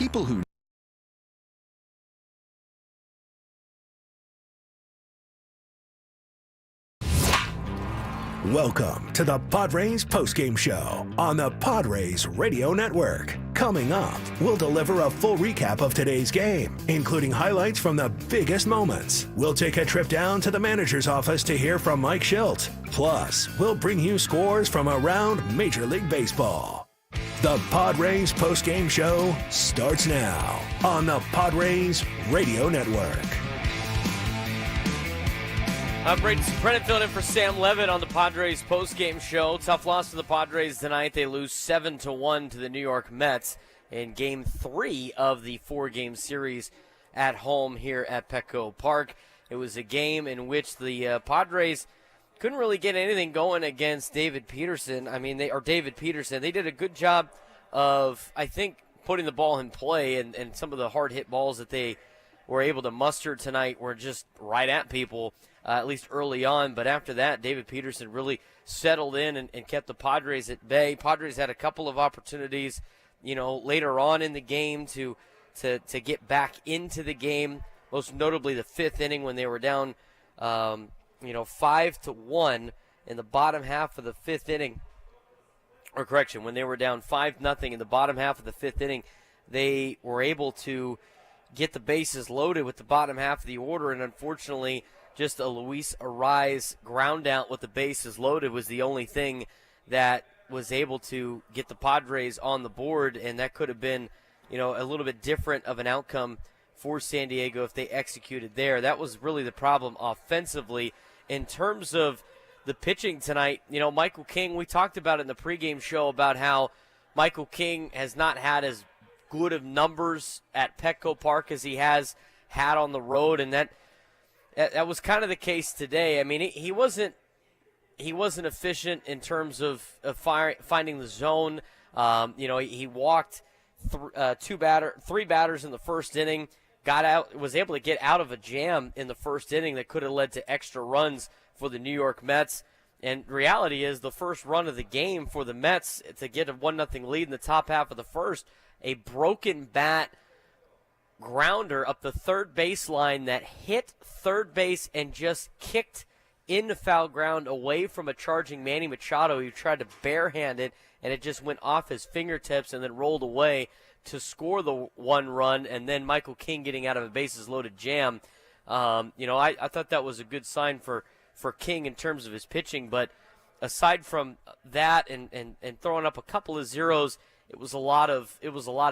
people who Welcome to the Padres Postgame Show on the Padres Radio Network. Coming up, we'll deliver a full recap of today's game, including highlights from the biggest moments. We'll take a trip down to the manager's office to hear from Mike Schilt. Plus, we'll bring you scores from around Major League Baseball. The Padres Postgame Show starts now on the Padres Radio Network. I'm Braden Surprenant filling in for Sam Levitt on the Padres postgame show. Tough loss for the Padres tonight. They lose 7-1 to the New York Mets in Game 3 of the 4-game series at home here at Petco Park. It was a game in which the Padres couldn't really get anything going against David Peterson. David Peterson. They did a good job of, I think, putting the ball in play, and some of the hard-hit balls that they were able to muster tonight were just right at people. At least early on, but after that, David Peterson really settled in and kept the Padres at bay. Padres had a couple of opportunities, later on in the game to get back into the game. Most notably, the fifth inning when they were down, 5-1 in the bottom half of the fifth inning. Or correction, when they were down 5-0 in the bottom half of the fifth inning, they were able to get the bases loaded with the bottom half of the order, and unfortunately, just a Luis Arraez ground out with the bases loaded was the only thing that was able to get the Padres on the board, and that could have been, a little bit different of an outcome for San Diego if they executed there. That was really the problem offensively. In terms of the pitching tonight, Michael King, we talked about it in the pregame show about how Michael King has not had as good of numbers at Petco Park as he has had on the road, and that was kind of the case today. I mean, he wasn't efficient in terms of finding the zone. He walked three batters in the first inning, was able to get out of a jam in the first inning that could have led to extra runs for the New York Mets. And reality is the first run of the game for the Mets to get a 1-0 lead in the top half of the first, a broken bat grounder up the third baseline that hit third base and just kicked into foul ground away from a charging Manny Machado who tried to barehand it, and it just went off his fingertips and then rolled away to score the one run, and then Michael King getting out of a bases-loaded jam. I thought that was a good sign for King in terms of his pitching, but aside from that and throwing up a couple of zeros, it was a lot of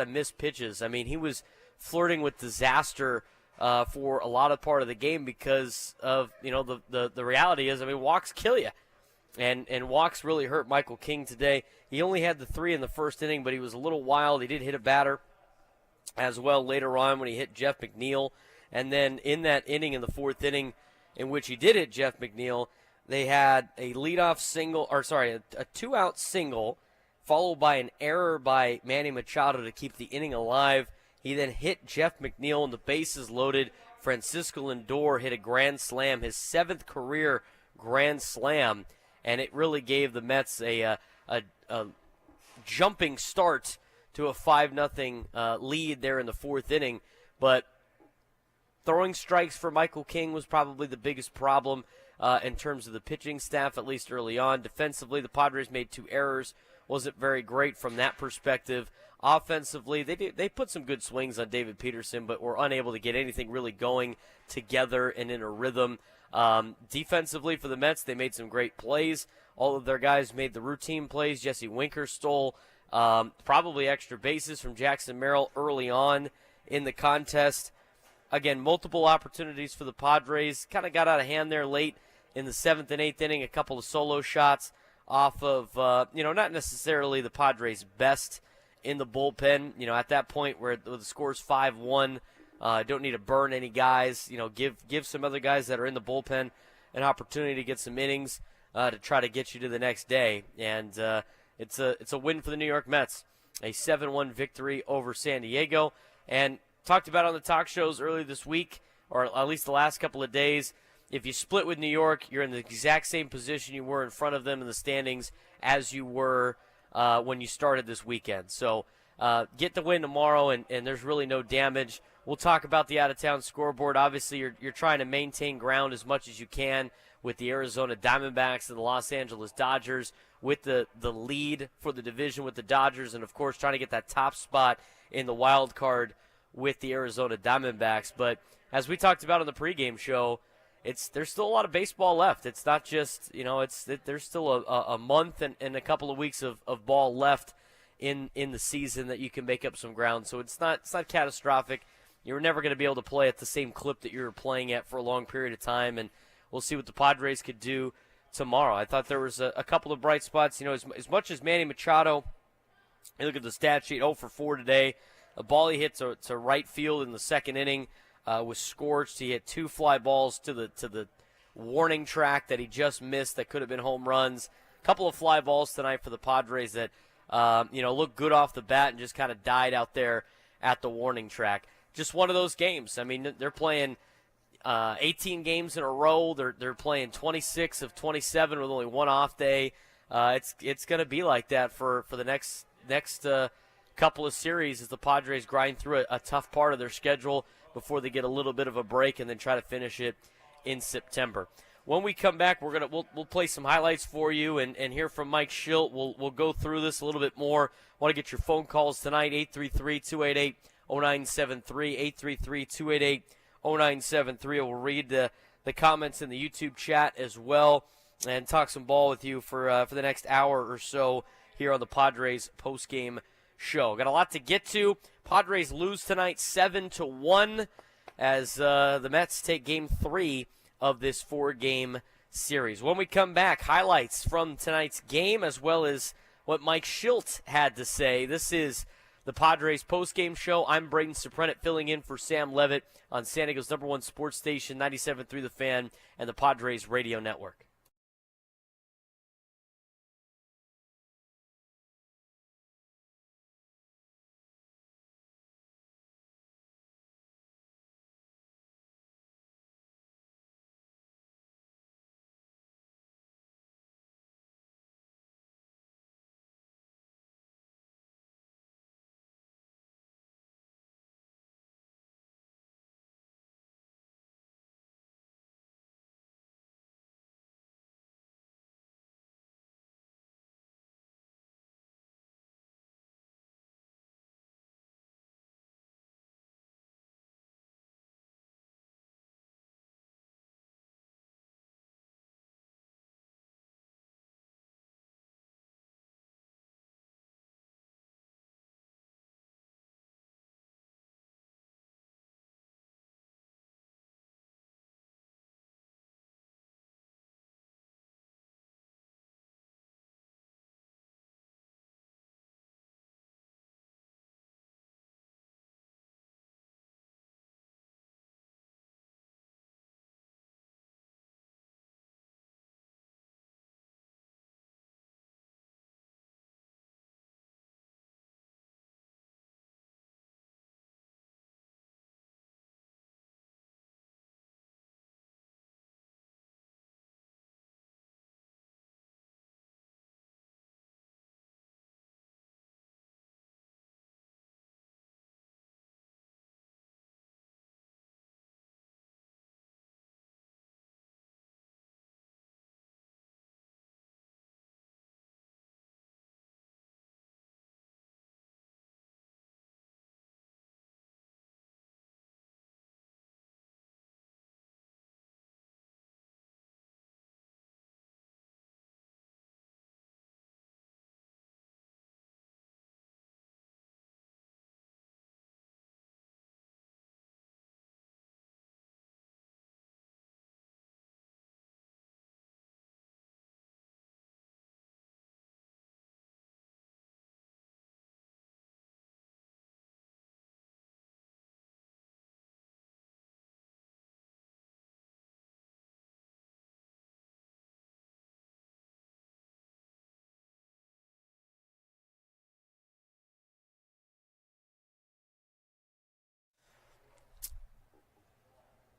missed pitches. I mean, he was flirting with disaster for a lot of part of the game because of, the reality is, walks kill you. And walks really hurt Michael King today. He only had the 3 in the first inning, but he was a little wild. He did hit a batter as well later on when he hit Jeff McNeil. And then in that inning, in the fourth inning, in which he did hit Jeff McNeil, they had a leadoff single, a 2-out single, followed by an error by Manny Machado to keep the inning alive. He then hit Jeff McNeil and the bases loaded. Francisco Lindor hit a grand slam, his 7th career grand slam, and it really gave the Mets a jumping start to a 5-0 lead there in the fourth inning. But throwing strikes for Michael King was probably the biggest problem in terms of the pitching staff, at least early on. Defensively, the Padres made 2 errors. Wasn't very great from that perspective. Offensively, they put some good swings on David Peterson, but were unable to get anything really going together and in a rhythm. Defensively for the Mets, they made some great plays. All of their guys made the routine plays. Jesse Winker stole probably extra bases from Jackson Merrill early on in the contest. Again, multiple opportunities for the Padres. Kind of got out of hand there late in the 7th and 8th inning. A couple of solo shots off of, not necessarily the Padres' best in the bullpen. At that point where the score's 5-1, don't need to burn any guys. Give some other guys that are in the bullpen an opportunity to get some innings to try to get you to the next day. And it's a win for the New York Mets, a 7-1 victory over San Diego. And talked about on the talk shows earlier this week, or at least the last couple of days, if you split with New York, you're in the exact same position you were in front of them in the standings as you were when you started this weekend. So get the win tomorrow, and there's really no damage. We'll talk about the out-of-town scoreboard. Obviously, you're trying to maintain ground as much as you can with the Arizona Diamondbacks and the Los Angeles Dodgers, with the lead for the division with the Dodgers, and, of course, trying to get that top spot in the wild card with the Arizona Diamondbacks. But as we talked about on the pregame show, there's still a lot of baseball left. It's not just, there's still a month and a couple of weeks of ball left in the season that you can make up some ground. So it's not catastrophic. You're never going to be able to play at the same clip that you were playing at for a long period of time, and we'll see what the Padres could do tomorrow. I thought there was a couple of bright spots. As much as Manny Machado, you look at the stat sheet, 0 for 4 today. A ball he hit to right field in the second inning was scorched. He hit 2 fly balls to the warning track that he just missed that could have been home runs. A couple of fly balls tonight for the Padres that looked good off the bat and just kind of died out there at the warning track. Just one of those games. I mean, they're playing 18 games in a row. They're playing 26 of 27 with only one off day. It's going to be like that for the next couple of series as the Padres grind through a tough part of their schedule before they get a little bit of a break and then try to finish it in September. When we come back, we'll play some highlights for you and hear from Mike Schilt. We'll go through this a little bit more. Want to get your phone calls tonight, 833-288-0973, 833-288-0973. We'll read the comments in the YouTube chat as well and talk some ball with you for the next hour or so here on the Padres postgame show. Got a lot to get to. Padres lose tonight 7-1 as the Mets take Game 3 of this 4-game series. When we come back, highlights from tonight's game as well as what Mike Schilt had to say. This is the Padres postgame show. I'm Braden Surprenant filling in for Sam Levitt on San Diego's #1 sports station, 97.3 The Fan, and the Padres Radio Network.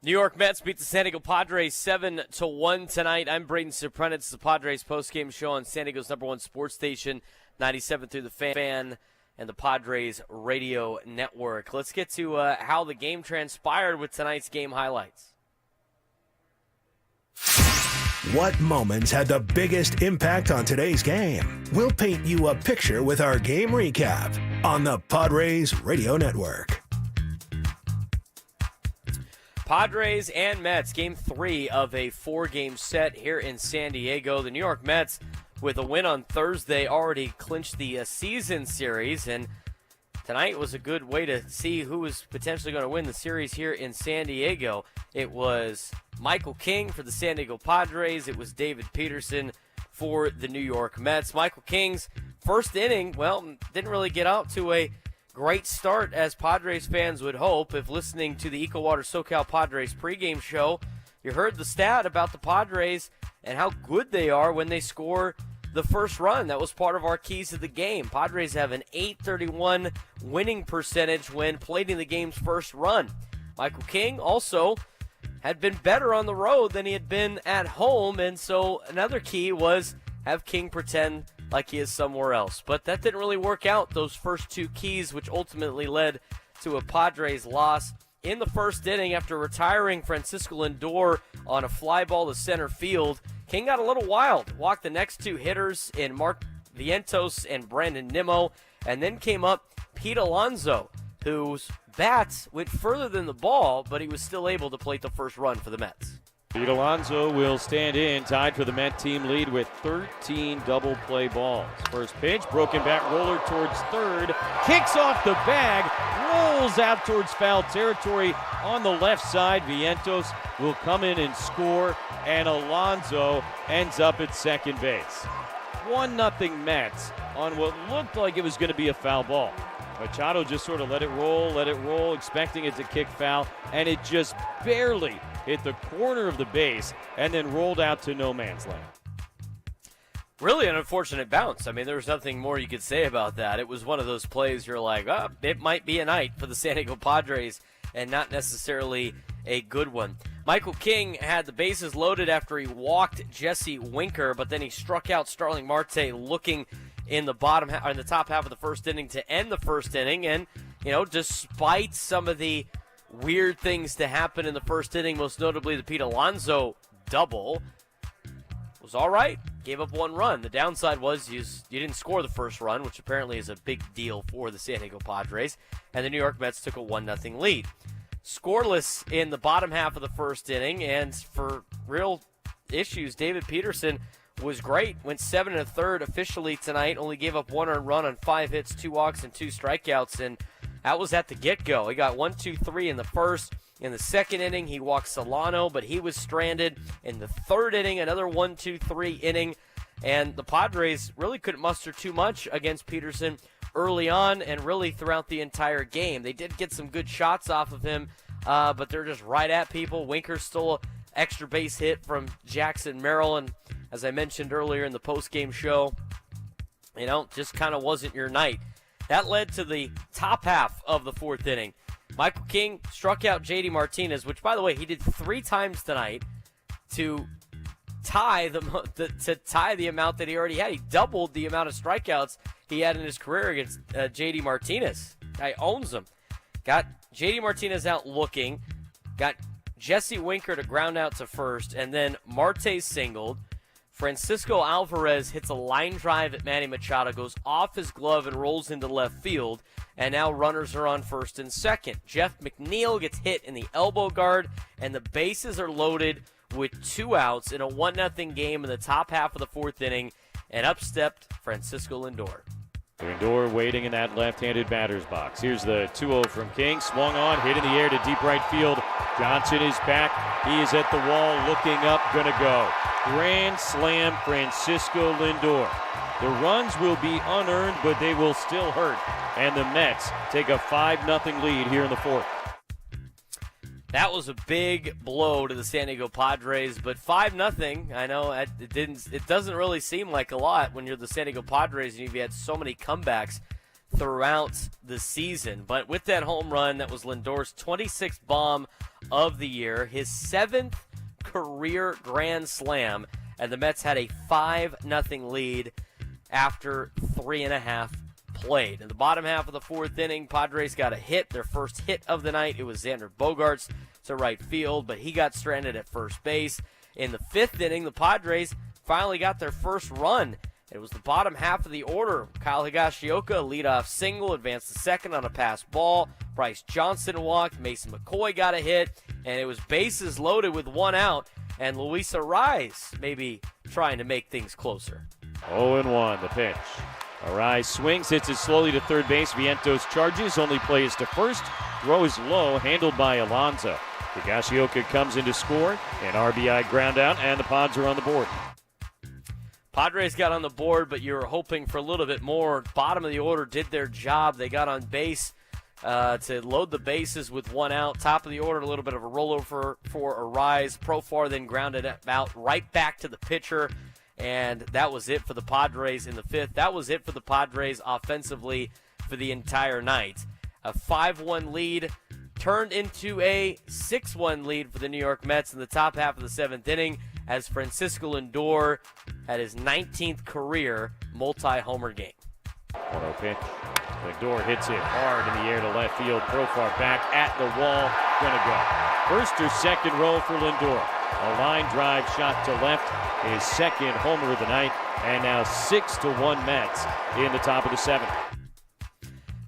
New York Mets beat the San Diego Padres 7-1 tonight. I'm Braden Surprenant. It's the Padres postgame show on San Diego's #1 sports station, 97 through the Fan. and the Padres Radio Network. Let's get to how the game transpired with tonight's game highlights. What moments had the biggest impact on today's game? We'll paint you a picture with our game recap on the Padres Radio Network. Padres and Mets, Game 3 of a 4-game set here in San Diego. The New York Mets, with a win on Thursday, already clinched the season series, and tonight was a good way to see who was potentially going to win the series here in San Diego. It was Michael King for the San Diego Padres. It was David Peterson for the New York Mets. Michael King's first inning, well, didn't really get out to a great start as Padres fans would hope. If listening to the EcoWater SoCal Padres pregame show, you heard the stat about the Padres and how good they are when they score the first run. That was part of our keys to the game. Padres have an .831 winning percentage when plating the game's first run. Michael King also had been better on the road than he had been at home, and so another key was have King pretend like he is somewhere else. But that didn't really work out, those first two keys, which ultimately led to a Padres loss. In the first inning, after retiring Francisco Lindor on a fly ball to center field, King got a little wild, walked the next two hitters in Mark Vientos and Brandon Nimmo, and then came up Pete Alonso, whose bats went further than the ball, but he was still able to plate the first run for the Mets. Pete Alonso will stand in, tied for the Met team lead with 13 double play balls. First pitch, broken back roller towards third, kicks off the bag, rolls out towards foul territory on the left side. Vientos will come in and score, and Alonso ends up at second base. 1-0 Mets on what looked like it was going to be a foul ball. Machado just sort of let it roll, expecting it to kick foul, and it just barely hit the corner of the base and then rolled out to no man's land. Really an unfortunate bounce. I mean, there was nothing more you could say about that. It was one of those plays you're like, oh, it might be a night for the San Diego Padres and not necessarily a good one. Michael King had the bases loaded after he walked Jesse Winker, but then he struck out Starling Marte looking in the top half of the first inning to end the first inning. And, you know, despite some of the weird things to happen in the first inning, most notably the Pete Alonso double, was all right. Gave up one run. The downside was you didn't score the first run, which apparently is a big deal for the San Diego Padres, and the New York Mets took a 1-0 lead. Scoreless in the bottom half of the first inning, and for real issues, David Peterson was great. Went 7 1/3 officially tonight. Only gave up one earned run on 5 hits, 2 walks, and 2 strikeouts, and that was at the get-go. He got 1, 2, 3 in the first. In the second inning, he walked Solano, but he was stranded. In the third inning, another 1, 2, 3 inning, and the Padres really couldn't muster too much against Peterson early on and really throughout the entire game. They did get some good shots off of him, but they're just right at people. Winker stole an extra base hit from Jackson Merrill, and as I mentioned earlier in the postgame show, you know, just kind of wasn't your night. That led to the top half of the fourth inning. Michael King struck out J.D. Martinez, which, by the way, he did 3 times tonight to tie the amount that he already had. He doubled the amount of strikeouts he had in his career against J.D. Martinez. Guy owns him. Got J.D. Martinez out looking, got Jesse Winker to ground out to first, and then Marte singled. Francisco Alvarez hits a line drive at Manny Machado, goes off his glove and rolls into left field, and now runners are on first and second. Jeff McNeil gets hit in the elbow guard, and the bases are loaded with 2 outs in a 1-0 game in the top half of the fourth inning, and up stepped Francisco Lindor. Lindor waiting in that left-handed batter's box. Here's the 2-0 from King. Swung on, hit in the air to deep right field. Johnson is back. He is at the wall, looking up, gonna go. Grand slam, Francisco Lindor. The runs will be unearned, but they will still hurt. And the Mets take a 5-0 lead here in the fourth. That was a big blow to the San Diego Padres, but 5-0, I know it doesn't really seem like a lot when you're the San Diego Padres and you've had so many comebacks throughout the season. But with that home run, that was Lindor's 26th bomb of the year, his 7th career grand slam, and the Mets had a 5-0 lead after 3.5 played. In the bottom half of the fourth inning, Padres got a hit, their first hit of the night. It was Xander Bogaerts to right field, but he got stranded at first base. In the fifth inning, the Padres finally got their first run. It was the bottom half of the order. Kyle Higashioka, leadoff single, advanced to second on a pass ball. Bryce Johnson walked. Mason McCoy got a hit, and it was bases loaded with one out. And Luis Arraez maybe trying to make things closer. 0-1, the pitch. Arraez swings, hits it slowly to third base. Vientos charges, only plays to first. Throw is low, handled by Alonso. Higashioka comes in to score, an RBI ground out, and the Pods are on the board. Padres got on the board, but you were hoping for a little bit more. Bottom of the order did their job. They got on base to load the bases with one out. Top of the order, a little bit of a rollover for Arraez. Profar then grounded out right back to the pitcher, and that was it for the Padres in the fifth. That was it for the Padres offensively for the entire night. A 5-1 lead turned into a 6-1 lead for the New York Mets in the top half of the seventh inning as Francisco Lindor had his 19th career multi-homer game. 1-0 pitch. Lindor hits it hard in the air to left field. Profar back at the wall. Gonna go. First or second row for Lindor. A line drive shot to left. His second homer of the night. And now 6-1 Mets in the top of the seventh.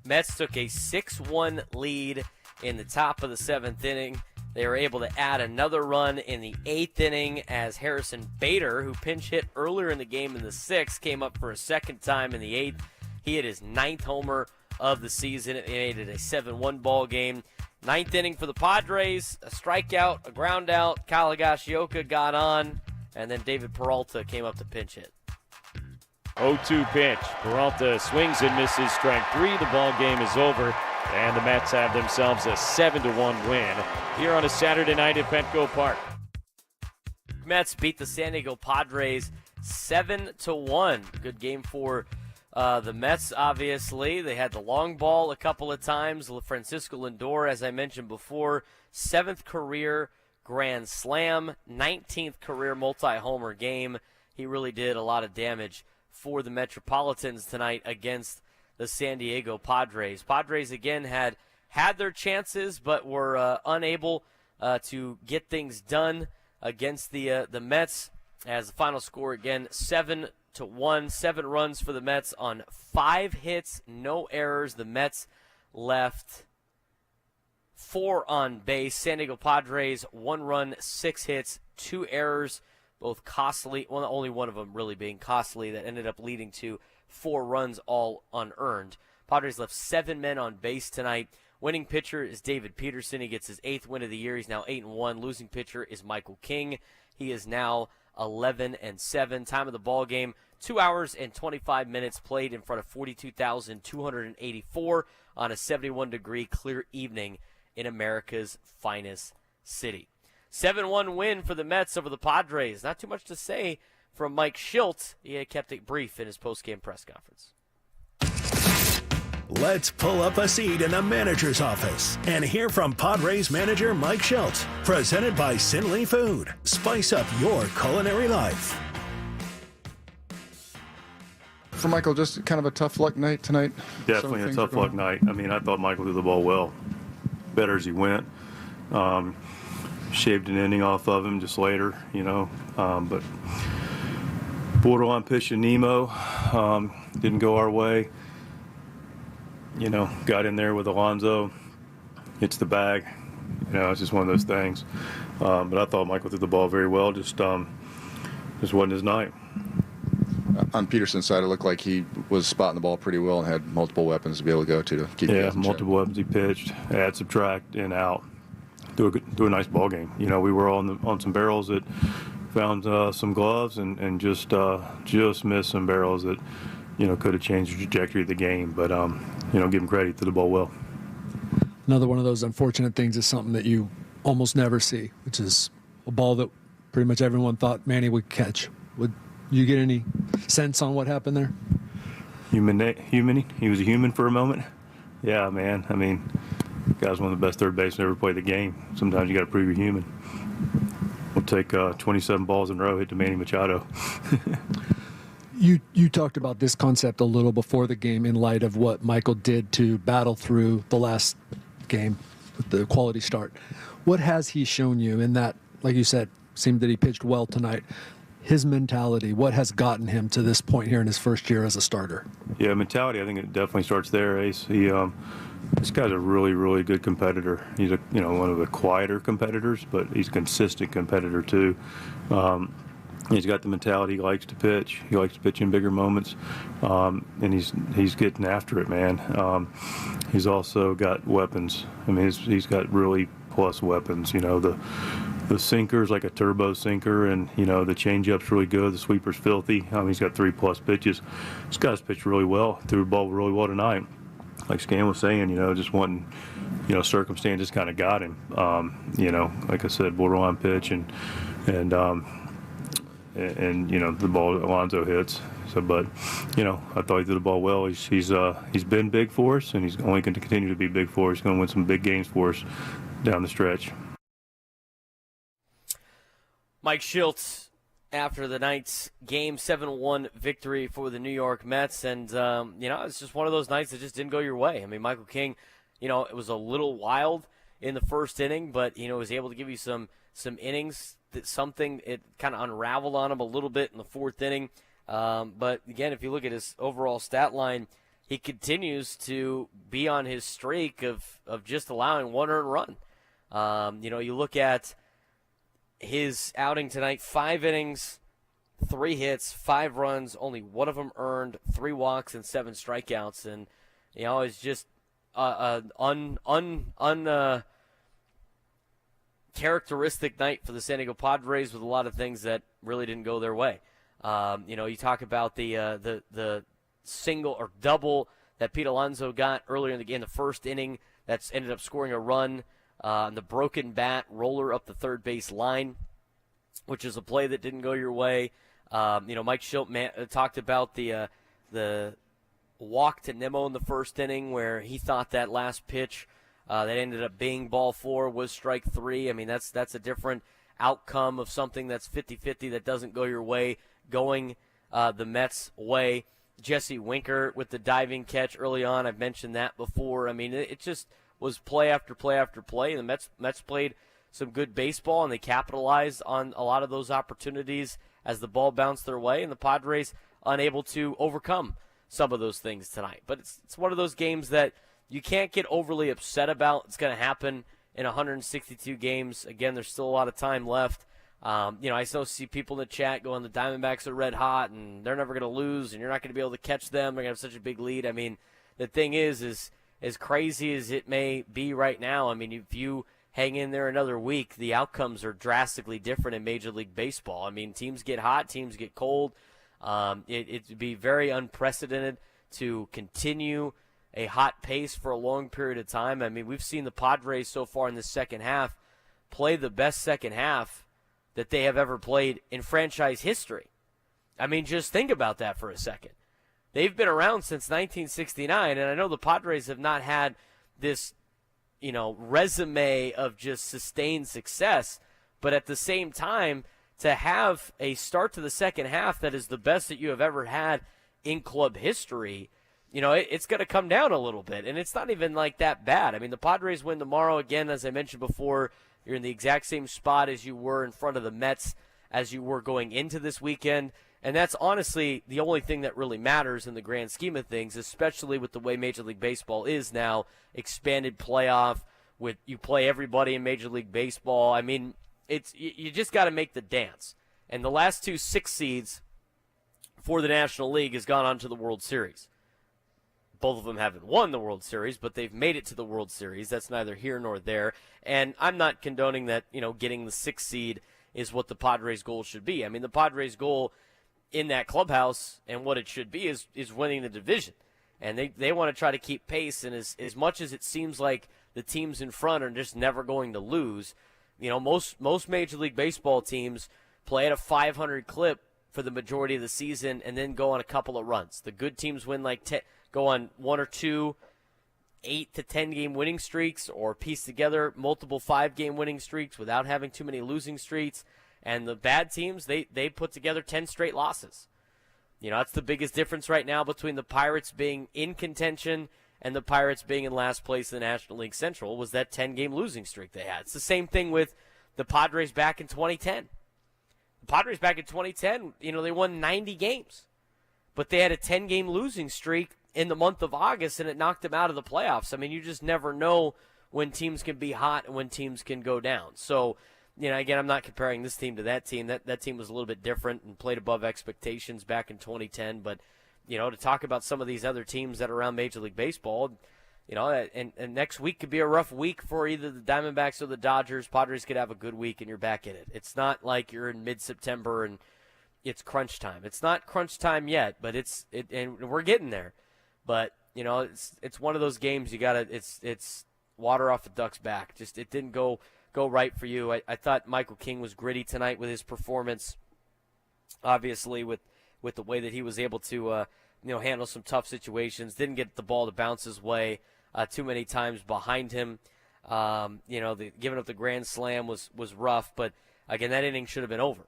Mets took a 6-1 lead in the top of the seventh inning. They were able to add another run in the eighth inning as Harrison Bader, who pinch hit earlier in the game in the sixth, came up for a second time in the eighth. He hit his ninth homer of the season. It made it a 7-1 ball game. Ninth inning for the Padres, a strikeout, a ground out. Kyle Higashioka got on, and then David Peralta came up to pinch hit. 0-2 pitch. Peralta swings and misses. Strike three. The ball game is over. And the Mets have themselves a 7-1 win here on a Saturday night at Petco Park. Mets beat the San Diego Padres 7-1. Good game for the Mets, obviously. They had the long ball a couple of times. Francisco Lindor, as I mentioned before, 7th career grand slam, 19th career multi-homer game. He really did a lot of damage for the Metropolitans tonight against the San Diego Padres. Padres, again, had their chances, but were unable to get things done against the Mets. As the final score, again, 7-1, 7 runs for the Mets on 5 hits, no errors. The Mets left 4 on base. San Diego Padres, 1 run, 6 hits, 2 errors, both costly. Well, only one of them really being costly that ended up leading to 4 runs, all unearned. Padres left 7 men on base tonight. Winning pitcher is David Peterson. He gets his 8th win of the year. He's now 8-1. Losing pitcher is Michael King. He is now 11-7. Time of the ball game, 2 hours and 25 minutes played in front of 42,284 on a 71-degree clear evening in America's finest city. 7-1 win for the Mets over the Padres. Not too much to say from Mike Shildt. He had kept it brief in his post-game press conference. Let's pull up a seat in the manager's office and hear from Padres manager Mike Shildt. Presented by Sinley Food. Spice up your culinary life. For Michael, just kind of a tough luck night tonight. Definitely a tough luck night. I mean, I thought Michael threw the ball well, better as he went. Shaved an inning off of him just later, but borderline pitch to Nemo didn't go our way. Got in there with Alonso, hits the bag. It's just one of those things. But I thought Michael threw the ball very well. Just wasn't his night. On Peterson's side, it looked like he was spotting the ball pretty well and had multiple weapons to be able to go to keep it. Multiple weapons he pitched, add, subtract, in, out. Do a nice ball game. We were on some barrels that found some gloves and just missed some barrels that could have changed the trajectory of the game. But give him credit, threw the ball well. Another one of those unfortunate things is something that you almost never see, which is a ball that pretty much everyone thought Manny would catch. Would you get any sense on what happened there? Human. He was a human for a moment. Yeah, man. I mean, guy's one of the best third basemen ever played the game. Sometimes you got to prove you're human. We'll take 27 balls in a row, hit to Manny Machado. You talked about this concept a little before the game in light of what Michael did to battle through the last game with the quality start. What has he shown you in that, like you said, seemed that he pitched well tonight? His mentality, what has gotten him to this point here in his first year as a starter? Yeah, mentality, I think it definitely starts there, Ace. This guy's a really, really good competitor. He's one of the quieter competitors, but he's a consistent competitor too. He's got the mentality. He likes to pitch. He likes to pitch in bigger moments, and he's getting after it, man. He's also got weapons. I mean, he's got really plus weapons. The sinker's like a turbo sinker, and the changeup's really good. The sweeper's filthy. He's got 3+ pitches. This guy's pitched really well. Threw the ball really well tonight. Like Scan was saying, just wanting, circumstances kind of got him. Like I said, borderline pitch and the ball Alonso hits. So, but I thought he did the ball well. He's been big for us, and he's only going to continue to be big for us. He's going to win some big games for us down the stretch. Mike Shildt after the night's game 7-1 victory for the New York Mets, and it's just one of those nights that just didn't go your way. I mean, Michael King, it was a little wild in the first inning, but was able to give you some innings. It kind of unraveled on him a little bit in the fourth inning. But again, if you look at his overall stat line, he continues to be on his streak of just allowing one earned run. You look at his outing tonight, 5 innings, 3 hits, 5 runs, only one of them earned, 3 walks and 7 strikeouts. And, it's just characteristic night for the San Diego Padres with a lot of things that really didn't go their way. You talk about the single or double that Pete Alonso got earlier in the first inning that's ended up scoring a run. The broken bat roller up the third base line, which is a play that didn't go your way. Mike Shildt talked about the walk to Nimmo in the first inning where he thought that last pitch that ended up being ball 4 was strike 3. I mean, that's a different outcome of something that's 50-50 that doesn't go your way, going the Mets' way. Jesse Winker with the diving catch early on. I've mentioned that before. I mean, it just was play after play after play. The Mets played some good baseball, and they capitalized on a lot of those opportunities as the ball bounced their way, and the Padres unable to overcome some of those things tonight. But it's one of those games that you can't get overly upset about. It's going to happen in 162 games. Again, there's still a lot of time left. I still see people in the chat going, the Diamondbacks are red hot, and they're never going to lose, and you're not going to be able to catch them. They're going to have such a big lead. I mean, the thing is as crazy as it may be right now, I mean, if you hang in there another week, the outcomes are drastically different in Major League Baseball. I mean, teams get hot, teams get cold. It'd be very unprecedented to continue a hot pace for a long period of time. I mean, we've seen the Padres so far in the second half play the best second half that they have ever played in franchise history. I mean, just think about that for a second. They've been around since 1969, and I know the Padres have not had this, resume of just sustained success, but at the same time, to have a start to the second half that is the best that you have ever had in club history, it's going to come down a little bit, and it's not even like that bad. I mean, the Padres win tomorrow. Again, as I mentioned before, you're in the exact same spot as you were in front of the Mets as you were going into this weekend, and that's honestly the only thing that really matters in the grand scheme of things, especially with the way Major League Baseball is now, expanded playoff, with you play everybody in Major League Baseball. I mean, you just got to make the dance. And the last 2 6 seeds for the National League has gone on to the World Series. Both of them haven't won the World Series, but they've made it to the World Series. That's neither here nor there. And I'm not condoning that, getting the 6th seed is what the Padres' goal should be. I mean, the Padres' goal in that clubhouse and what it should be is winning the division. And they want to try to keep pace. And as much as it seems like the teams in front are just never going to lose, most Major League Baseball teams play at a 500 clip for the majority of the season and then go on a couple of runs. The good teams win go on 1 or 2 8 to 10 game winning streaks, or piece together multiple 5-game winning streaks without having too many losing streaks. And the bad teams, they put together 10 straight losses. That's the biggest difference right now between the Pirates being in contention and the Pirates being in last place in the National League Central was that 10-game losing streak they had. It's the same thing with the Padres back in 2010. The Padres back in 2010, they won 90 games. But they had a 10-game losing streak in the month of August, and it knocked them out of the playoffs. I mean, you just never know when teams can be hot and when teams can go down. So, again, I'm not comparing this team to that team. That team was a little bit different and played above expectations back in 2010. But, to talk about some of these other teams that are around Major League Baseball, and next week could be a rough week for either the Diamondbacks or the Dodgers. Padres could have a good week and you're back in it. It's not like you're in mid-September and it's crunch time. It's not crunch time yet, but and we're getting there. But, it's one of those games it's water off a duck's back. Just it didn't go right for you. I thought Michael King was gritty tonight with his performance, obviously with the way that he was able to handle some tough situations. Didn't get the ball to bounce his way too many times behind him. Giving up the grand slam was rough, but again, that inning should have been over,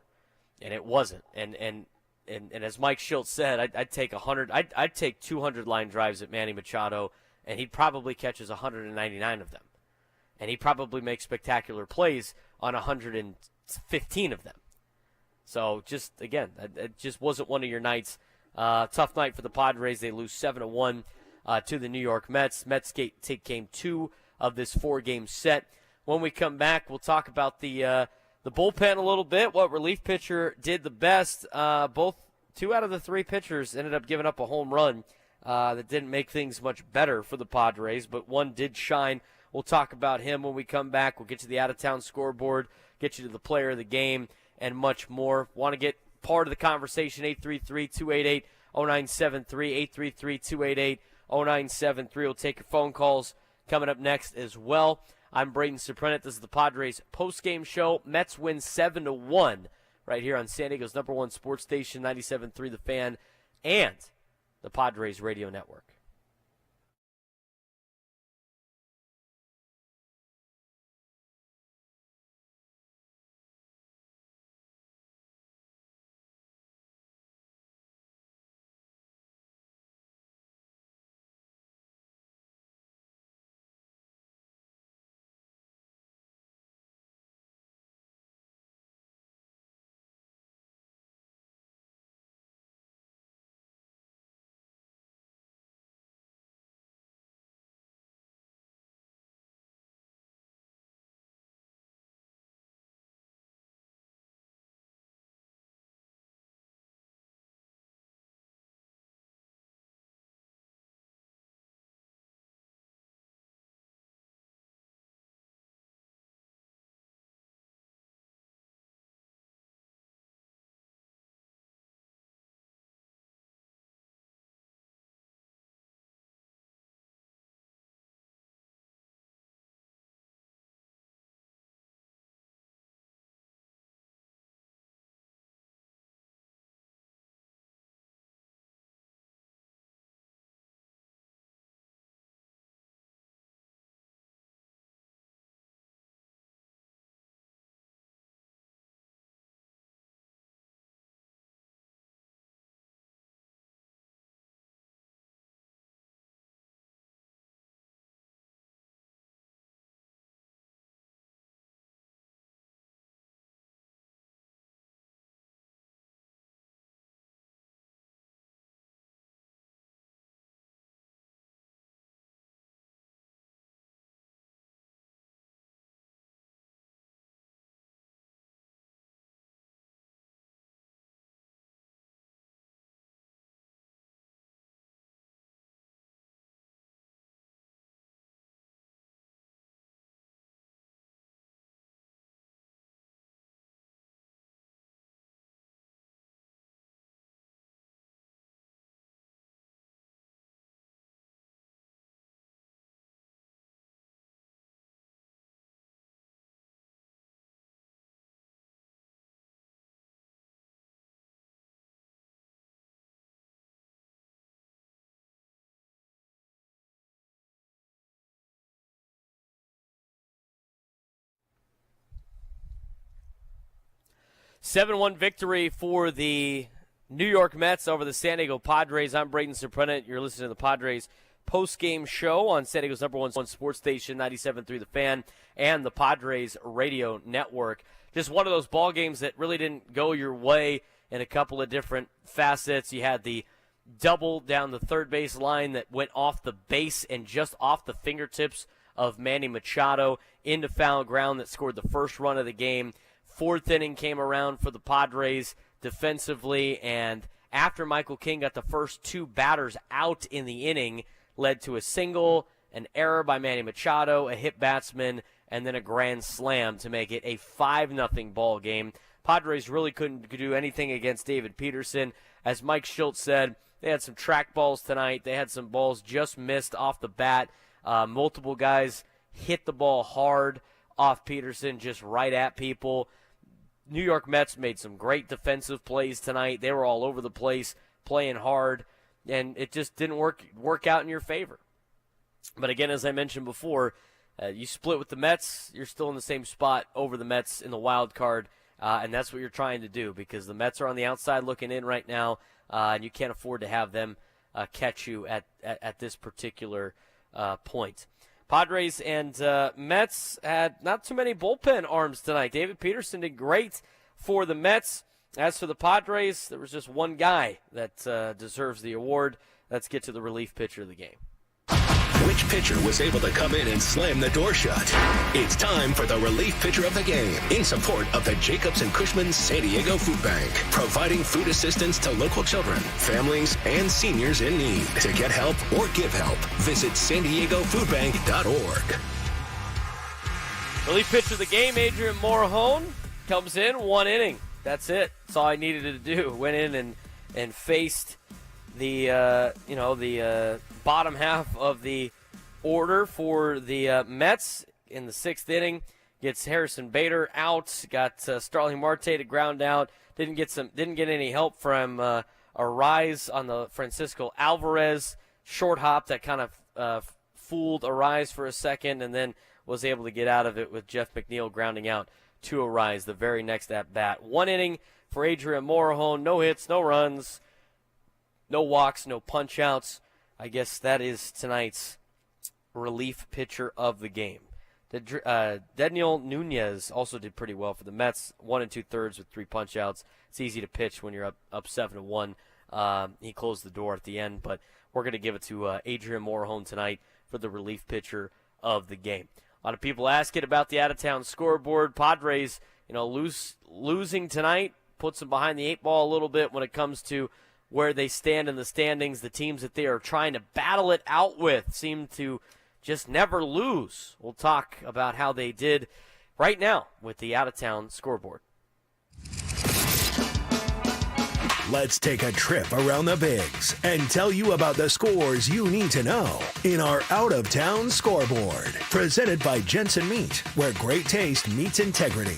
and it wasn't. And as Mike Schultz said, I'd take 100. I'd take 200 line drives at Manny Machado, and he probably catches 199 of them, and he probably makes spectacular plays on 115 of them. So just again, it just wasn't one of your nights. Tough night for the Padres. They lose 7-1 to the New York Mets. Mets take game 2 of this 4-game set. When we come back, we'll talk about the bullpen a little bit. What relief pitcher did the best? Both 2 out of the 3 pitchers ended up giving up a home run that didn't make things much better for the Padres, but one did shine. We'll talk about him when we come back. We'll get to the out-of-town scoreboard, get you to the player of the game, and much more. Want to get part of the conversation, 833-288-0973, 833-288-0973. We'll take your phone calls coming up next as well. I'm Braden Surprenant. This is the Padres postgame show. Mets win 7-1 right here on San Diego's #1 sports station, 97.3 The Fan, and the Padres Radio Network. Seven-one victory for the New York Mets over the San Diego Padres. I'm Braden Surprenant. You're listening to the Padres post-game show on San Diego's #1 sports station, 97.3 The Fan, and the Padres radio network. Just one of those ball games that really didn't go your way in a couple of different facets. You had the double down the third base line that went off the base and just off the fingertips of Manny Machado into foul ground that scored the first run of the game. Fourth inning came around for the Padres defensively, and after Michael King got the first two batters out in the inning, led to a single, an error by Manny Machado, a hit batsman, and then a grand slam to make it a 5-0 ball game. Padres really couldn't do anything against David Peterson. As Mike Schultz said, they had some track balls tonight. They had some balls just missed off the bat. Multiple guys hit the ball hard off Peterson, just right at people. New York Mets made some great defensive plays tonight. They were all over the place, playing hard, and it just didn't work out in your favor. But again, as I mentioned before, you split with the Mets, you're still in the same spot over the Mets in the wild card, and that's what you're trying to do because the Mets are on the outside looking in right now, and you can't afford to have them catch you at this particular point. Padres and Mets had not too many bullpen arms tonight. David Peterson did great for the Mets. As for the Padres, there was just one guy that deserves the award. Let's get to the relief pitcher of the game. Which pitcher was able to come in and slam the door shut? It's time for the relief pitcher of the game in support of the Jacobs and Cushman San Diego Food Bank, providing food assistance to local children, families, and seniors in need. To get help or give help, visit SanDiegoFoodBank.org. Relief pitcher of the game, Adrian Morahone, comes in, 1 inning. That's it. That's all I needed to do. Went in and faced the bottom half of the order for the Mets in the 6th inning. Gets Harrison Bader out. Got Starling Marte to ground out. Didn't get any help from a rise on the Francisco Alvarez short hop that kind of fooled Arise for a second, and then was able to get out of it with Jeff McNeil grounding out to Arise the very next at bat. 1 inning for Adrian Morahone. No hits, no runs, no walks, no punch outs. I guess that is tonight's relief pitcher of the game. Daniel Nunez also did pretty well for the Mets. 1 2/3 with 3 punch outs. It's easy to pitch when you're up 7-1. He closed the door at the end, but we're going to give it to Adrian Morahone tonight for the relief pitcher of the game. A lot of people asking about the out-of-town scoreboard. Padres, losing tonight puts them behind the 8 ball a little bit when it comes to where they stand in the standings. The teams that they are trying to battle it out with seem to just never lose. We'll talk about how they did right now with the out-of-town scoreboard. Let's take a trip around the Bigs and tell you about the scores you need to know in our out-of-town scoreboard. Presented by Jensen Meat, where great taste meets integrity.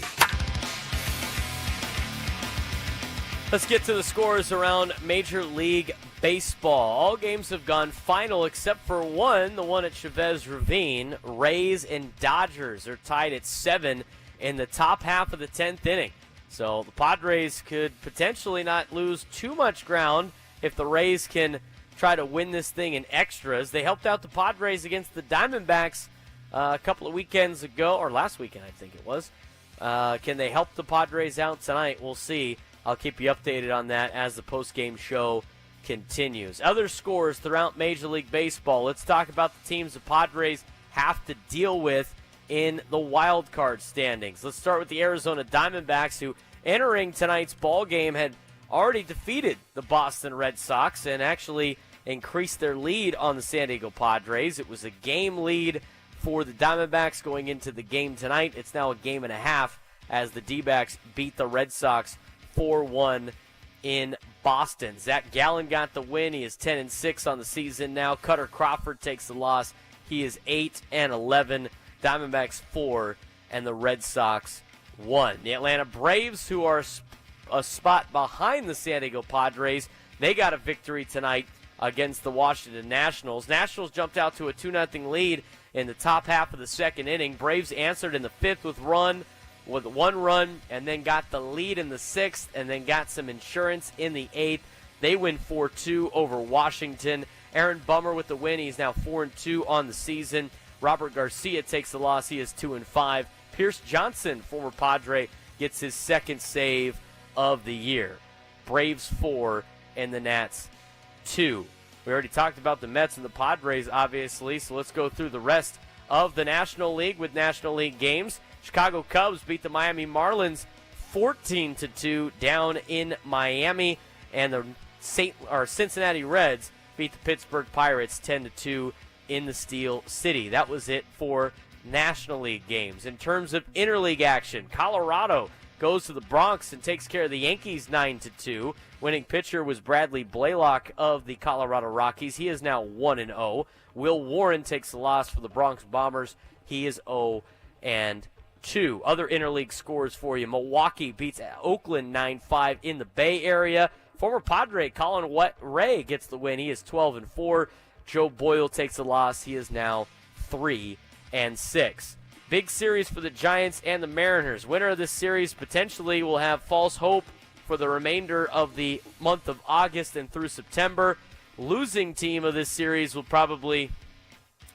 Let's get to the scores around Major League Baseball. All games have gone final except for one, the one at Chavez Ravine. Rays and Dodgers are tied at 7 in the top half of the 10th inning. So the Padres could potentially not lose too much ground if the Rays can try to win this thing in extras. They helped out the Padres against the Diamondbacks a couple of weekends ago, or last weekend I think it was. Can they help the Padres out tonight? We'll see. I'll keep you updated on that as the postgame show continues. Other scores throughout Major League Baseball. Let's talk about the teams the Padres have to deal with in the wild card standings. Let's start with the Arizona Diamondbacks, who entering tonight's ball game had already defeated the Boston Red Sox and actually increased their lead on the San Diego Padres. It was a game lead for the Diamondbacks going into the game tonight. It's now a game and a half as the D-backs beat the Red Sox 4-1 in Boston. Zach Gallen got the win. He is 10-6 on the season now. Cutter Crawford takes the loss. He is 8-11. Diamondbacks 4 and the Red Sox 1. The Atlanta Braves, who are a spot behind the San Diego Padres, they got a victory tonight against the Washington Nationals. Nationals jumped out to a 2-0 lead in the top half of the second inning. Braves answered in the 5th with run with 1 run and then got the lead in the 6th and then got some insurance in the 8th. They win 4-2 over Washington. Aaron Bummer with the win. He's now 4-2 on the season. Robert Garcia takes the loss. He is 2-5. Pierce Johnson, former Padre, gets his 2nd save of the year. Braves 4 and the Nats 2. We already talked about the Mets and the Padres, obviously, so let's go through the rest of the National League with National League games. Chicago Cubs beat the Miami Marlins 14-2 down in Miami, and the Cincinnati Reds beat the Pittsburgh Pirates 10-2 in the Steel City. That was it for National League games. In terms of interleague action, Colorado goes to the Bronx and takes care of the Yankees 9-2. Winning pitcher was Bradley Blaylock of the Colorado Rockies. He is now 1-0. Will Warren takes the loss for the Bronx Bombers. He is 0-2. Other interleague scores for you. Milwaukee beats Oakland 9-5 in the Bay Area. Former Padre Colin Ray gets the win. He is 12-4. Joe Boyle takes the loss. He is now 3-6. Big series for the Giants and the Mariners. Winner of this series potentially will have false hope for the remainder of the month of August and through September. Losing team of this series will probably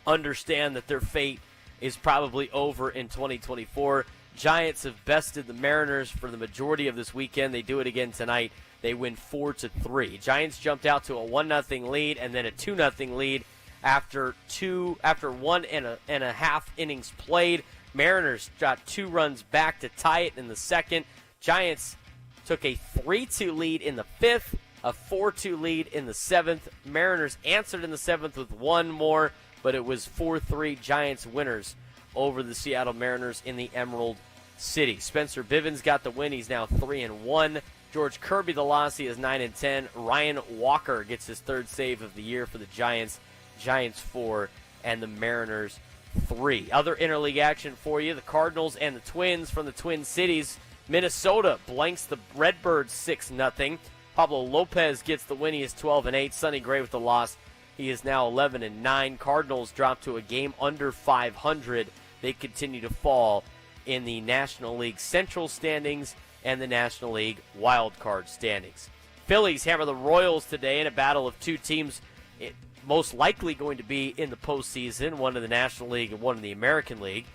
understand that their fate is probably over in 2024. Giants have bested the Mariners for the majority of this weekend. They do it again tonight. They win 4-3. Giants jumped out to a 1-0 lead and then a 2-0 lead after 1.5 innings played. Mariners got 2 runs back to tie it in the 2nd. Giants took a 3-2 lead in the 5th, a 4-2 lead in the 7th. Mariners answered in the 7th with 1 more, but it was 4-3 Giants winners over the Seattle Mariners in the Emerald City. Spencer Bivens got the win. He's now 3-1. George Kirby the loss. He is 9-10. Ryan Walker gets his 3rd save of the year for the Giants. Giants 4 and the Mariners 3. Other interleague action for you. The Cardinals and the Twins from the Twin Cities. Minnesota blanks the Redbirds 6-0. Pablo Lopez gets the win. He is 12-8. Sonny Gray with the loss. He is now 11-9. Cardinals drop to a game under 500. They continue to fall in the National League Central standings and the National League Wild Card standings. Phillies hammer the Royals today in a battle of 2 teams most likely going to be in the postseason, one in the National League and one in the American League.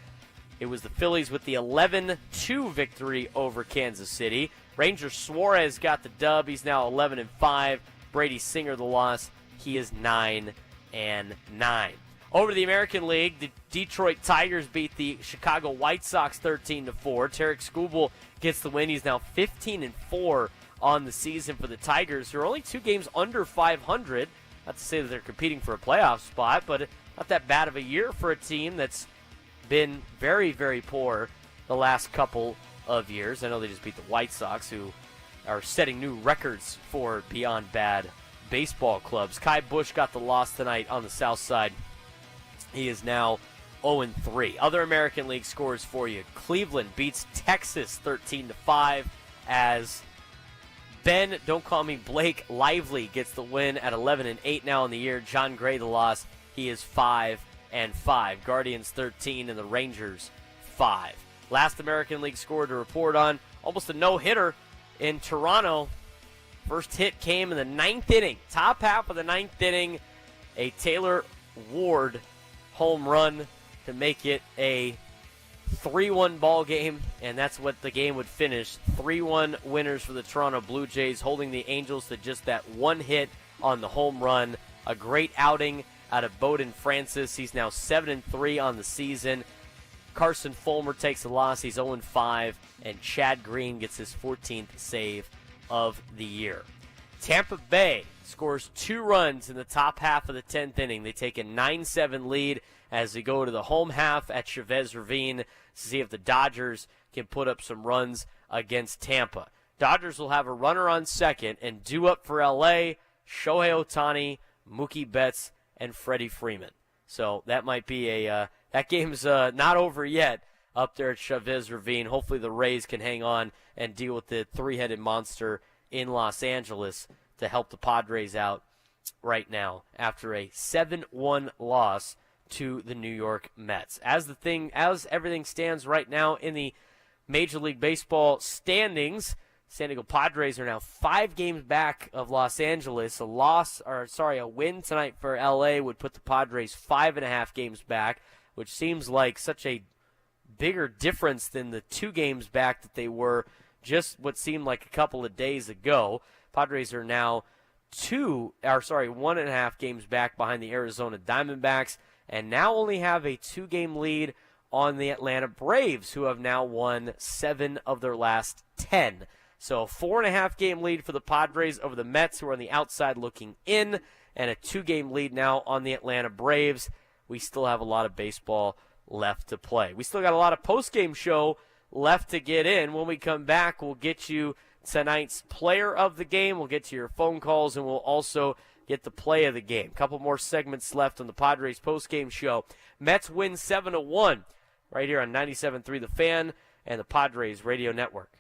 It was the Phillies with the 11-2 victory over Kansas City. Ranger Suarez got the dub. He's now 11-5. Brady Singer the loss. He is 9-9. Over the American League, the Detroit Tigers beat the Chicago White Sox 13-4. Tarek Skubal gets the win. He's now 15-4 on the season for the Tigers, who are only 2 games under 500. Not to say that they're competing for a playoff spot, but not that bad of a year for a team that's been very, very poor the last couple of years. I know they just beat the White Sox, who are setting new records for beyond bad baseball clubs. Kai Busch got the loss tonight on the south side. He is now 0-3. Other American League scores for you. Cleveland beats Texas 13-5 as Ben, don't call me Blake Lively, gets the win at 11-8 now in the year. John Gray the loss. He is 5-5. Guardians 13 and the Rangers 5. Last American League score to report on, almost a no-hitter in Toronto. First hit came in the 9th inning. Top half of the 9th inning. A Taylor Ward home run to make it a 3-1 ball game, and that's what the game would finish. 3-1 winners for the Toronto Blue Jays, holding the Angels to just that 1 hit on the home run. A great outing out of Bowden Francis. He's now 7-3 on the season. Carson Fulmer takes the loss. He's 0-5, and Chad Green gets his 14th save of the year. Tampa Bay scores 2 runs in the top half of the 10th inning. They take a 9-7 lead as they go to the home half at Chavez Ravine to see if the Dodgers can put up some runs against Tampa. Dodgers will have a runner on second, and due up for L.A., Shohei Ohtani, Mookie Betts, and Freddie Freeman. So that might be that game's not over yet up there at Chavez Ravine. Hopefully the Rays can hang on and deal with the 3-headed monster in Los Angeles to help the Padres out right now after a 7-1 loss to the New York Mets. As everything stands right now in the Major League Baseball standings. San Diego Padres are now 5 games back of Los Angeles. A win tonight for LA would put the Padres 5.5 games back, which seems like such a bigger difference than the 2 games back that they were just what seemed like a couple of days ago. Padres are now 1.5 games back behind the Arizona Diamondbacks, and now only have a 2-game lead on the Atlanta Braves, who have now won 7 of their last 10. So a 4.5-game lead for the Padres over the Mets, who are on the outside looking in, and a 2-game lead now on the Atlanta Braves. We still have a lot of baseball left to play. We still got a lot of post-game show left to get in. When we come back, we'll get you tonight's player of the game. We'll get to your phone calls, and we'll also get the play of the game. A couple more segments left on the Padres post-game show. Mets win 7-1 right here on 97.3 The Fan and the Padres Radio Network.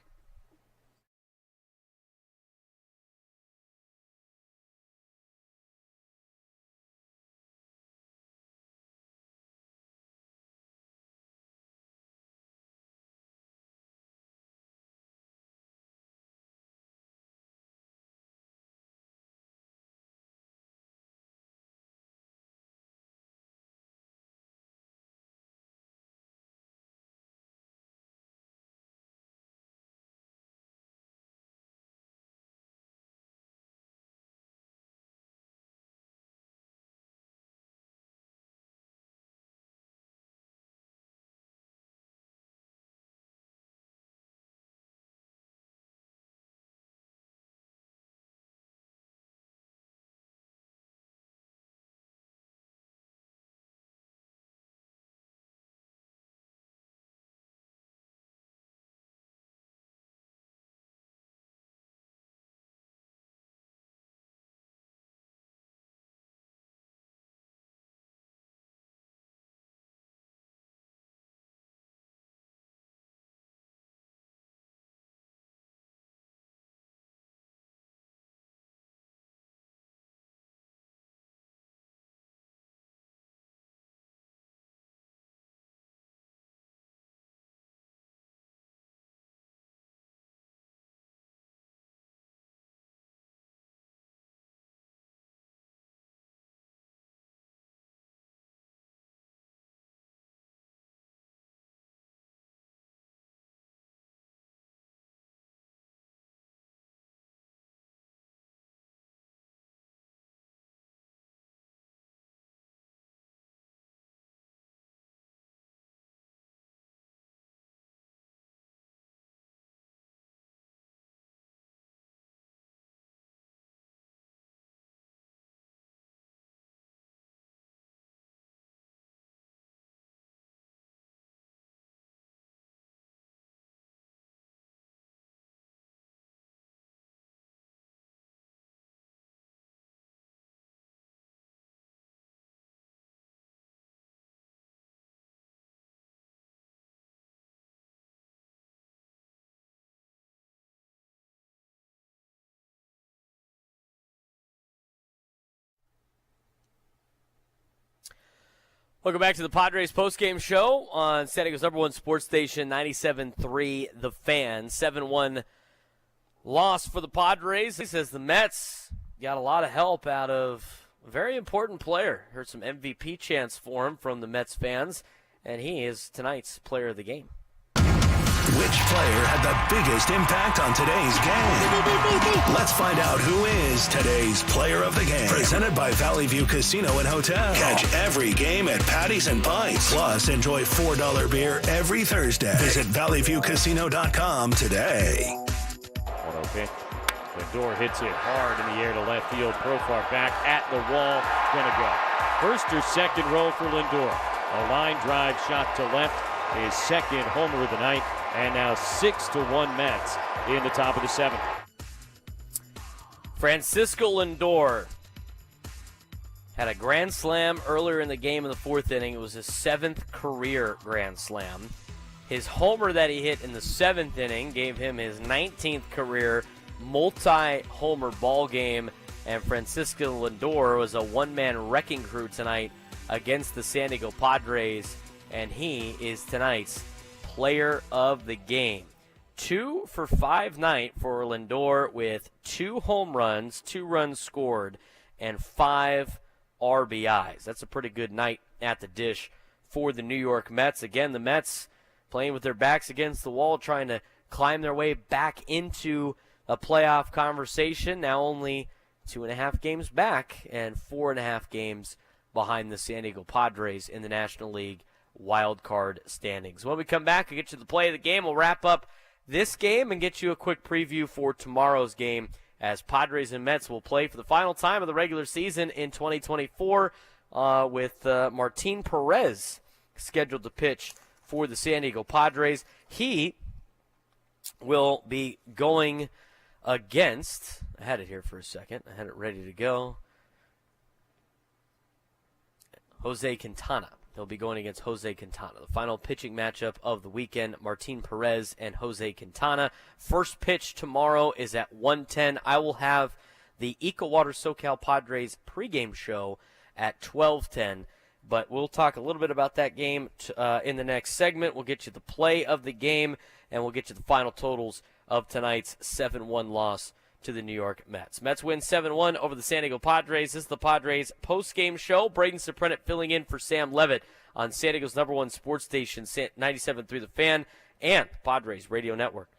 Welcome back to the Padres postgame show on San Diego's #1 sports station, 97.3 The Fan. 7-1 loss for the Padres. He says the Mets got a lot of help out of a very important player. Heard some MVP chants for him from the Mets fans, and he is tonight's player of the game. Which player had the biggest impact on today's game? Let's find out who is today's player of the game. Presented by Valley View Casino and Hotel. Catch every game at Patties and Pints. Plus, enjoy $4 beer every Thursday. Visit valleyviewcasino.com today. 1-0 pitch. Lindor hits it hard in the air to left field. Profar back at the wall. Gonna go. First or second row for Lindor. A line drive shot to left. His second homer of the night. And now 6-1 Mets in the top of the 7th. Francisco Lindor had a grand slam earlier in the game in the 4th inning. It was his 7th career grand slam. His homer that he hit in the 7th inning gave him his 19th career multi-homer ball game. And Francisco Lindor was a one-man wrecking crew tonight against the San Diego Padres. And he is tonight's player of the game. 2 for 5 night for Lindor with 2 home runs, 2 runs scored, and 5 RBIs. That's a pretty good night at the dish for the New York Mets. Again, the Mets playing with their backs against the wall, trying to climb their way back into a playoff conversation. Now only 2.5 games back and 4.5 games behind the San Diego Padres in the National League wild card standings. When we come back, we'll get you the play of the game. We'll wrap up this game and get you a quick preview for tomorrow's game as Padres and Mets will play for the final time of the regular season in 2024 with Martin Perez scheduled to pitch for the San Diego Padres. He will be going against, I had it here for a second, I had it ready to go, Jose Quintana. He'll be going against Jose Quintana. The final pitching matchup of the weekend, Martin Perez and Jose Quintana. First pitch tomorrow is at 1:10. I will have the EcoWater SoCal Padres pregame show at 12:10. But we'll talk a little bit about that game in the next segment. We'll get you the play of the game, and we'll get you the final totals of tonight's 7-1 loss to the New York Mets. Mets win 7-1 over the San Diego Padres. This is the Padres post-game show. Braden Surprenant filling in for Sam Levitt on San Diego's #1 sports station, 97.3 The Fan, and Padres Radio Network.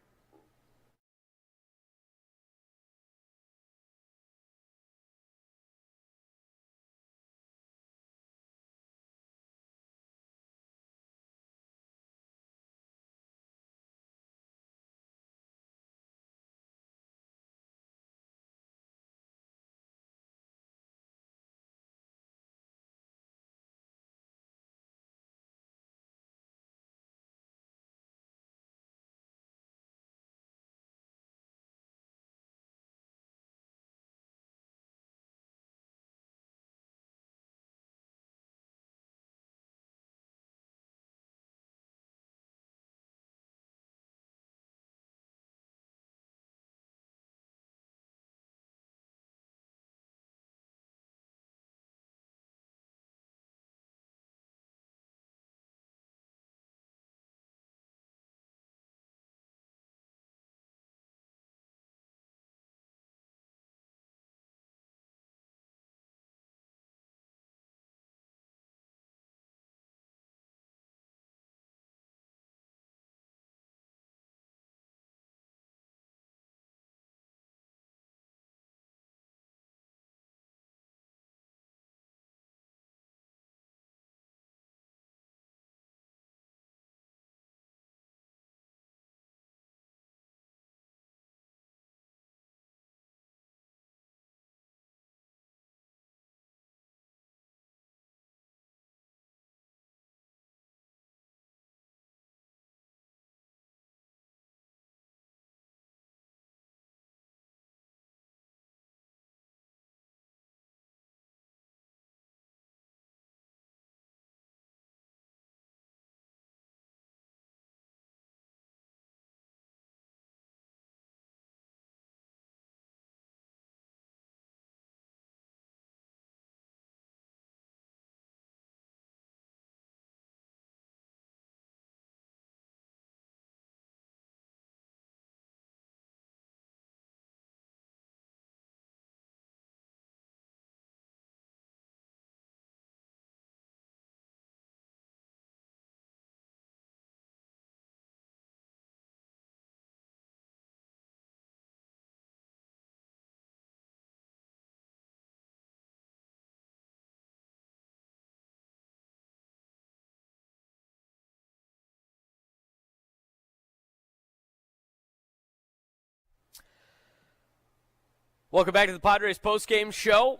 Welcome back to the Padres postgame show.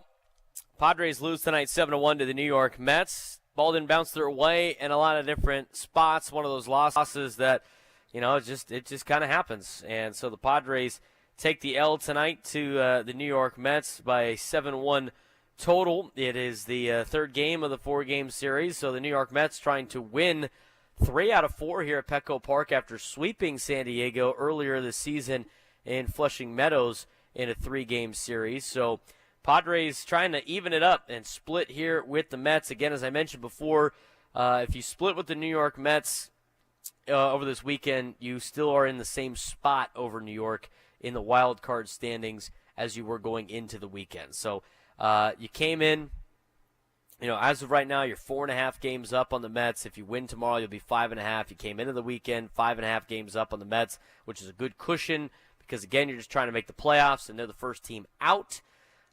Padres lose tonight 7-1 to the New York Mets. Ball didn't bounce their way in a lot of different spots. One of those losses that, it just kind of happens. And so the Padres take the L tonight to the New York Mets by a 7-1 total. It is the third game of the 4-game series. So the New York Mets trying to win 3 out of 4 here at Petco Park after sweeping San Diego earlier this season in Flushing Meadows in a 3-game series. So Padres trying to even it up and split here with the Mets. Again, as I mentioned before, if you split with the New York Mets, over this weekend, you still are in the same spot over New York in the wild card standings as you were going into the weekend. So you came in, as of right now, you're 4.5 games up on the Mets. If you win tomorrow, you'll be 5.5. You came into the weekend 5.5 games up on the Mets, which is a good cushion because, again, you're just trying to make the playoffs, and they're the first team out.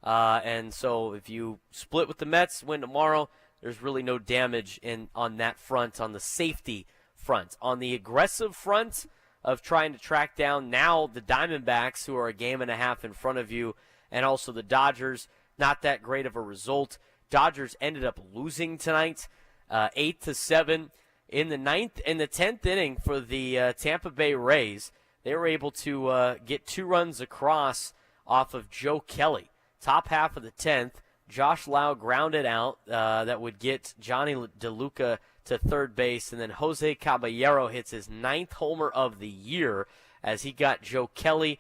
And so if you split with the Mets, win tomorrow, there's really no damage on that front, on the safety front. On the aggressive front of trying to track down now the Diamondbacks, who are a game and a half in front of you, and also the Dodgers, not that great of a result. Dodgers ended up losing tonight, 8-7. In the 10th inning for the Tampa Bay Rays, they were able to get 2 runs across off of Joe Kelly. Top half of the 10th, Josh Lau grounded out that would get Johnny DeLuca to third base, and then Jose Caballero hits his 9th homer of the year as he got Joe Kelly,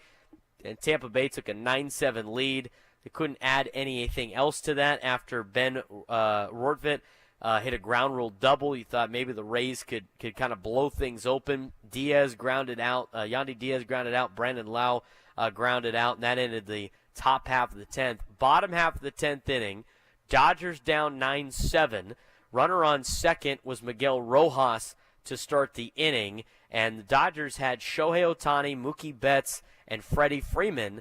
and Tampa Bay took a 9-7 lead. They couldn't add anything else to that after Ben Rortvedt hit a ground rule double. You thought maybe the Rays could kind of blow things open. Diaz grounded out. Yandy Diaz grounded out. Brandon Lau grounded out, and that ended the top half of the 10th. Bottom half of the 10th inning, Dodgers down 9-7. Runner on second was Miguel Rojas to start the inning, and the Dodgers had Shohei Ohtani, Mookie Betts, and Freddie Freeman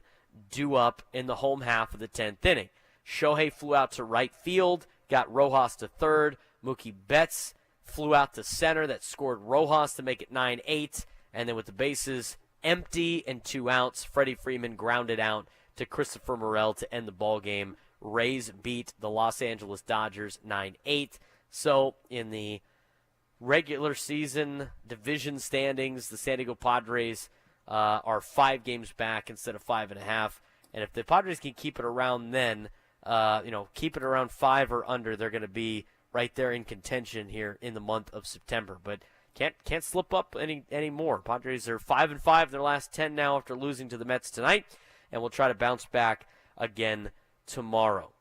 due up in the home half of the 10th inning. Shohei flew out to right field, got Rojas to third. Mookie Betts flew out to center. That scored Rojas to make it 9-8. And then with the bases empty and 2 outs, Freddie Freeman grounded out to Christopher Morel to end the ball game. Rays beat the Los Angeles Dodgers 9-8. So in the regular season division standings, the San Diego Padres are 5 games back instead of 5.5. And if the Padres can keep it around then, keep it around 5 or under, they're going to be right there in contention here in the month of September. But can't slip up any more. Padres are 5-5 in their last 10 now after losing to the Mets tonight, and we'll try to bounce back again tomorrow.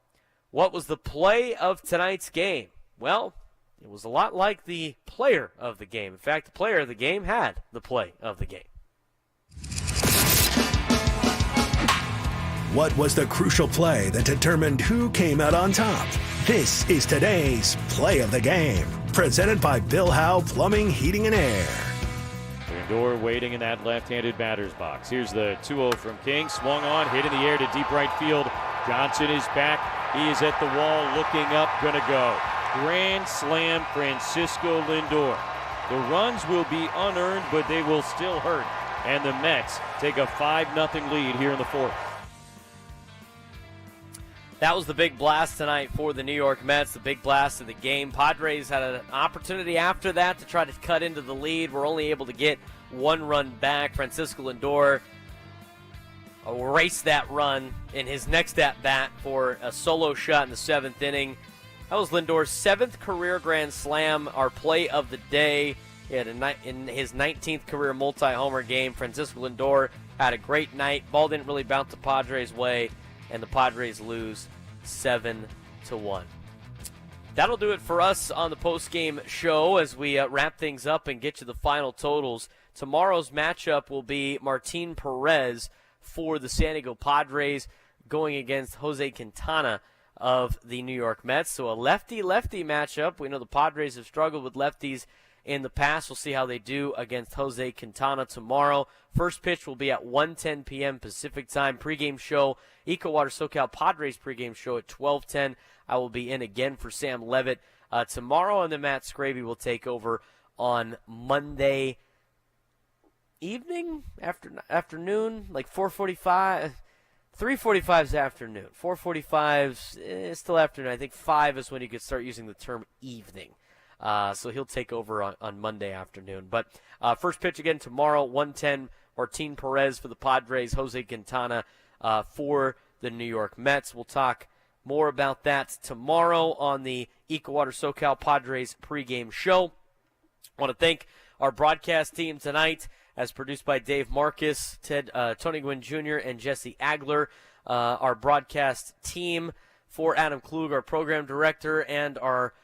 What was the play of tonight's game? Well, it was a lot like the player of the game. In fact, the player of the game had the play of the game. What was the crucial play that determined who came out on top? This is today's Play of the Game, presented by Bill Howe Plumbing, Heating, and Air. Lindor waiting in that left-handed batter's box. Here's the 2-0 from King. Swung on, hit in the air to deep right field. Johnson is back. He is at the wall, looking up, gonna go. Grand slam, Francisco Lindor. The runs will be unearned, but they will still hurt. And the Mets take a 5-0 lead here in the 4th. That was the big blast tonight for the New York Mets, the big blast of the game. Padres had an opportunity after that to try to cut into the lead. We're only able to get 1 run back. Francisco Lindor erased that run in his next at-bat for a solo shot in the 7th inning. That was Lindor's 7th career grand slam, our play of the day. He had in his 19th career multi-homer game. Francisco Lindor had a great night. Ball didn't really bounce the Padres' way, and the Padres lose 7-1. That'll do it for us on the post-game show as we wrap things up and get to the final totals. Tomorrow's matchup will be Martin Perez for the San Diego Padres going against Jose Quintana of the New York Mets. So a lefty-lefty matchup. We know the Padres have struggled with lefties in the past. We'll see how they do against Jose Quintana tomorrow. First pitch will be at 1:10 p.m. Pacific time. Pregame show, EcoWater SoCal Padres pregame show at 12:10. I will be in again for Sam Levitt tomorrow, and then Matt Scraby will take over on Monday evening, afternoon, like 4:45. 3:45 is afternoon. 4:45 is still afternoon. I think 5 is when you could start using the term evening. So he'll take over on Monday afternoon. But first pitch again tomorrow, 1:10. Martin Perez for the Padres, Jose Quintana for the New York Mets. We'll talk more about that tomorrow on the EcoWater SoCal Padres pregame show. I want to thank our broadcast team tonight, as produced by Dave Marcus, Tony Gwynn Jr., and Jesse Agler. Our broadcast team for Adam Klug, our program director, and our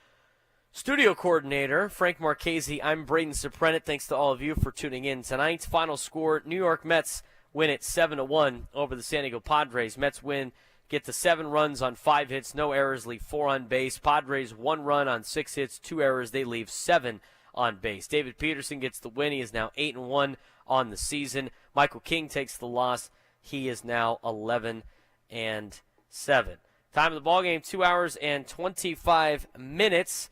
Studio coordinator, Frank Marchese. I'm Braden Surprenant. Thanks to all of you for tuning in. Tonight's final score, New York Mets win it 7-1 over the San Diego Padres. Mets win, get to 7 runs on 5 hits, no errors, leave 4 on base. Padres 1 run on 6 hits, 2 errors. They leave 7 on base. David Peterson gets the win. He is now 8-1 on the season. Michael King takes the loss. He is now 11-7. Time of the ballgame, 2 hours and 25 minutes.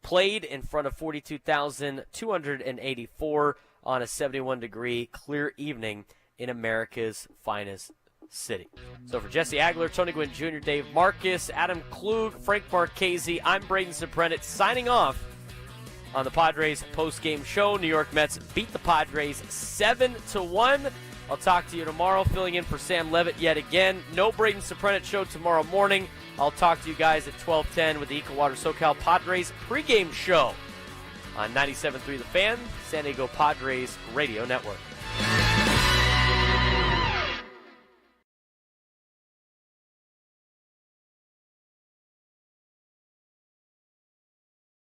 Played in front of 42,284 on a 71-degree clear evening in America's finest city. So for Jesse Agler, Tony Gwynn Jr., Dave Marcus, Adam Klug, Frank Marchese, I'm Braden Surprenant signing off on the Padres post-game show. New York Mets beat the Padres 7-1. I'll talk to you tomorrow, filling in for Sam Levitt yet again. No Braden Surprenant show tomorrow morning. I'll talk to you guys at 12:10 with the Eco Water SoCal Padres pregame show on 97.3 The Fan, San Diego Padres Radio Network.